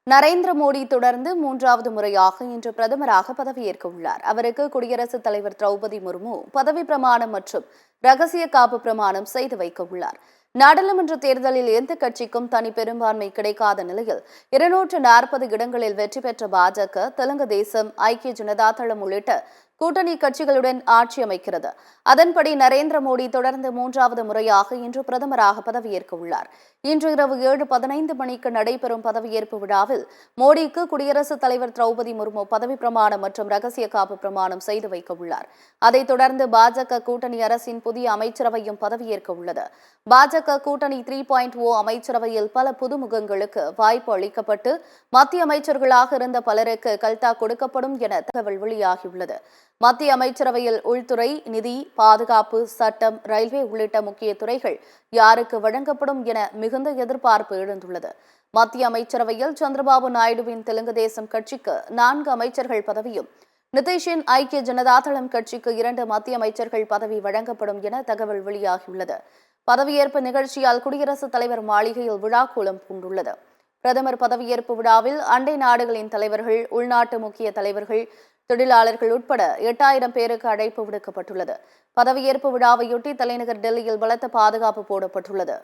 நரேந்திர மோடி தொடர்ந்து மூன்றாவது முறையாக இன்று பிரதமராக பதவியேற்க உள்ளார். அவருக்கு குடியரசுத் தலைவர் திரௌபதி முர்மு பதவி பிரமாணம் மற்றும் ரகசிய காப்பு பிரமாணம் செய்து வைக்க உள்ளார். நாடாளுமன்ற தேர்தலில் எந்த கட்சிக்கும் தனி பெரும்பான்மை கிடைக்காத நிலையில் 240 இடங்களில் வெற்றி பெற்ற பாஜக, தெலுங்கு தேசம், ஐக்கிய ஜனதா தளம் உள்ளிட்ட கூட்டணி கட்சிகளுடன் ஆட்சி அமைக்கிறது. அதன்படி நரேந்திர மோடி தொடர்ந்து மூன்றாவது முறையாக இன்று பிரதமராக பதவியேற்க உள்ளார். இன்று இரவு 7:15 மணிக்கு நடைபெறும் பதவியேற்பு விழாவில் மோடிக்கு குடியரசுத் தலைவர் திரௌபதி முர்மு பதவி பிரமாணம் மற்றும் ரகசிய காப்பு பிரமாணம் செய்து வைக்க உள்ளார். அதைத் தொடர்ந்து பாஜக கூட்டணி அரசின் புதிய அமைச்சரவையும் பதவியேற்க உள்ளது. பாஜக கூட்டணி 3.0 அமைச்சரவையில் பல புதுமுகங்களுக்கு வாய்ப்பு அளிக்கப்பட்டு மத்திய அமைச்சர்களாக இருந்த பலருக்கு கல்தா கொடுக்கப்படும் என தகவல் வெளியாகியுள்ளது. மத்திய அமைச்சரவையில் உள்துறை, நிதி, பாதுகாப்பு, சட்டம், ரயில்வே உள்ளிட்ட முக்கிய துறைகள் யாருக்கு வழங்கப்படும் என மிகுந்த எதிர்பார்ப்பு எழுந்துள்ளது. மத்திய அமைச்சரவையில் சந்திரபாபு நாயுடுவின் தெலுங்கு தேசம் கட்சிக்கு 4 அமைச்சர்கள் பதவியும், நிதிஷின் ஐக்கிய ஜனதா தளம் கட்சிக்கு 2 மத்திய அமைச்சர்கள் பதவி வழங்கப்படும் என தகவல் வெளியாகியுள்ளது. பதவியேற்பு நிகழ்ச்சியால் குடியரசுத் தலைவர் மாளிகையில் விழாக்கோலம் பூண்டுள்ளது. பிரதமர் பதவியேற்பு விழாவில் அண்டை நாடுகளின் தலைவர்கள், உள்நாட்டு முக்கிய தலைவர்கள், தொழிலாளர்கள் உட்பட 8000 பேருக்கு அழைப்பு விடுக்கப்பட்டுள்ளது. பதவியேற்பு விழாவையொட்டி தலைநகர் டெல்லியில் பலத்த பாதுகாப்பு போடப்பட்டுள்ளது.